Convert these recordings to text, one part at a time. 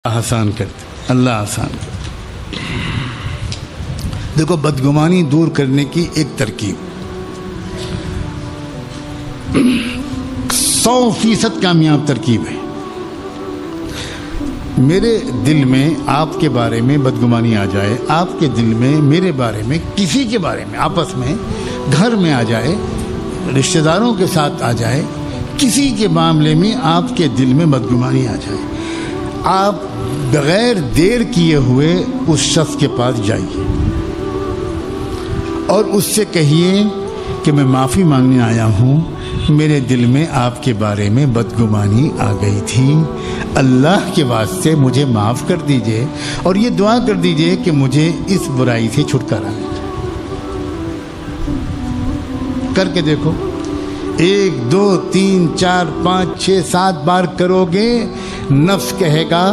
آسان کر دے، اللہ آسان کر دے۔ دیکھو بدگمانی دور کرنے کی ایک ترکیب 100% کامیاب ترکیب ہے۔ میرے دل میں آپ کے بارے میں بدگمانی آ جائے، آپ کے دل میں میرے بارے میں، کسی کے بارے میں، آپس میں، گھر میں آ جائے، رشتہ داروں کے ساتھ آ جائے، کسی کے معاملے میں آپ کے دل میں بدگمانی آ جائے، آپ بغیر دیر کیے ہوئے اس شخص کے پاس جائیے اور اس سے کہیے کہ میں معافی مانگنے آیا ہوں، میرے دل میں آپ کے بارے میں بدگمانی آ گئی تھی، اللہ کے واسطے مجھے معاف کر دیجئے اور یہ دعا کر دیجئے کہ مجھے اس برائی سے چھٹکارا ملے۔ کر کے دیکھو، 1 2 3 4 5 6 7 بار کرو گے، نفس کہے گا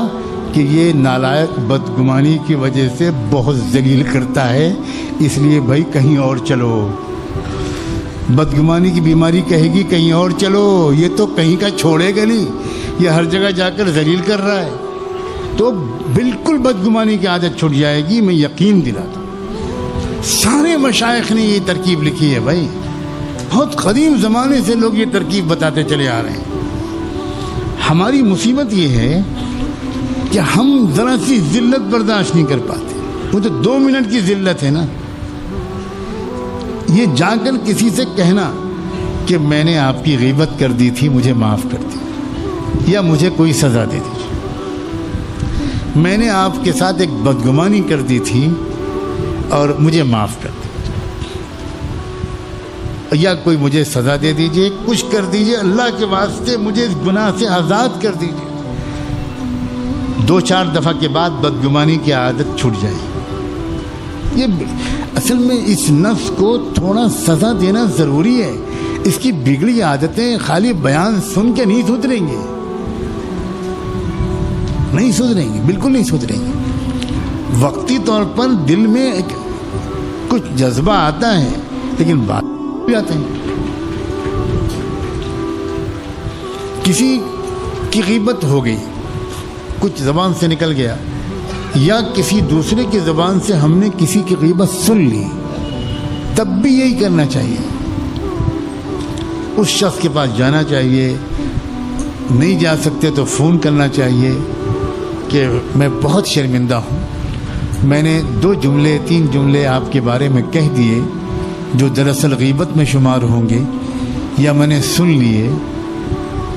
کہ یہ نالائق بدگمانی کی وجہ سے بہت ذلیل کرتا ہے، اس لیے بھائی کہیں اور چلو۔ بدگمانی کی بیماری کہے گی کہیں اور چلو، یہ تو کہیں کا چھوڑے گا نہیں، یہ ہر جگہ جا کر ذلیل کر رہا ہے، تو بالکل بدگمانی کی عادت چھوٹ جائے گی، میں یقین دلاتا ہوں۔ سارے مشائخ نے یہ ترکیب لکھی ہے بھائی، بہت قدیم زمانے سے لوگ یہ ترکیب بتاتے چلے آ رہے ہیں۔ ہماری مصیبت یہ ہے کہ ہم ذرا سی ذلت برداشت نہیں کر پاتے، وہ تو 2 منٹ کی ذلت ہے نا۔ یہ جا کر کسی سے کہنا کہ میں نے آپ کی غیبت کر دی تھی، مجھے معاف کر دی، یا مجھے کوئی سزا دے دیجیے، میں نے آپ کے ساتھ ایک بدگمانی کر دی تھی اور مجھے معاف کر دی، یا کوئی مجھے سزا دے دیجیے، کچھ کر دیجیے، اللہ کے واسطے مجھے اس گناہ سے آزاد کر دیجیے۔ 2-4 دفعہ کے بعد بدگمانی کی عادت چھوٹ جائے۔ یہ اصل میں اس نفس کو تھوڑا سزا دینا ضروری ہے، اس کی بگڑی عادتیں خالی بیان سن کے نہیں سدھریں گے، نہیں سدھریں گے، بالکل نہیں سدھریں گے۔ وقتی طور پر دل میں کچھ جذبہ آتا ہے، لیکن بات بھی آتے ہیں۔ کسی کی غیبت ہو گئی، کچھ زبان سے نکل گیا، یا کسی دوسرے کی زبان سے ہم نے کسی کی غیبت سن لی، تب بھی یہی کرنا چاہیے، اس شخص کے پاس جانا چاہیے، نہیں جا سکتے تو فون کرنا چاہیے کہ میں بہت شرمندہ ہوں، میں نے 2 جملے 3 جملے آپ کے بارے میں کہہ دیے جو دراصل غیبت میں شمار ہوں گے، یا میں نے سن لیے،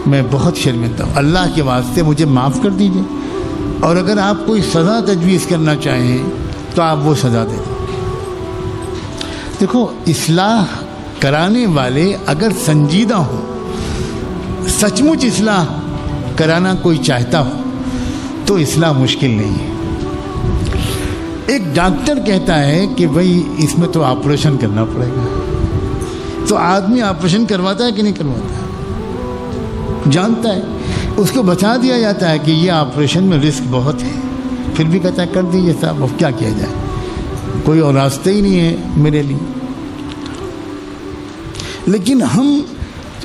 میں بہت شرمندہ ہوں، اللہ کے واسطے مجھے معاف کر دیجئے۔ اور اگر آپ کوئی سزا تجویز کرنا چاہیں تو آپ وہ سزا دے دیں۔ دیکھو، اصلاح کرانے والے اگر سنجیدہ ہوں، سچ مچ اصلاح کرانا کوئی چاہتا ہو، تو اصلاح مشکل نہیں ہے۔ ایک ڈاکٹر کہتا ہے کہ بھائی اس میں تو آپریشن کرنا پڑے گا، تو آدمی آپریشن کرواتا ہے کہ نہیں کرواتا ہے؟ جانتا ہے، اس کو بتا دیا جاتا ہے کہ یہ آپریشن میں رسک بہت ہے، پھر بھی کہتا ہے کر دیجیے صاحب، اب کیا کیا جائے، کوئی اور راستہ ہی نہیں ہے میرے لیے۔ لیکن ہم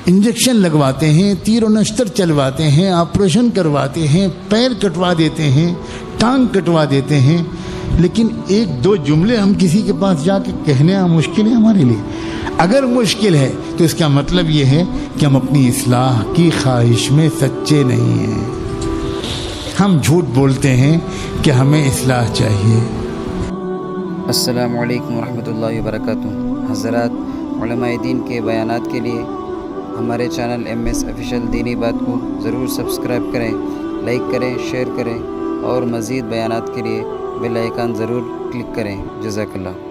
انجیکشن لگواتے ہیں، تیر و نشتر چلواتے ہیں، آپریشن کرواتے ہیں، پیر کٹوا دیتے ہیں، ٹانگ کٹوا دیتے ہیں، لیکن 1-2 جملے ہم کسی کے پاس جا کے کہنے مشکل ہے ہمارے لیے۔ اگر مشکل ہے تو اس کا مطلب یہ ہے کہ ہم اپنی اصلاح کی خواہش میں سچے نہیں ہیں، ہم جھوٹ بولتے ہیں کہ ہمیں اصلاح چاہیے۔ السلام علیکم ورحمۃ اللہ وبرکاتہ۔ حضرات، علماء دین کے بیانات کے لیے ہمارے چینل MS آفیشیل دینی بات کو ضرور سبسکرائب کریں، لائک کریں، شیئر کریں، اور مزید بیانات کے لیے بیل آئیکن ضرور کلک کریں۔ جزاک اللہ۔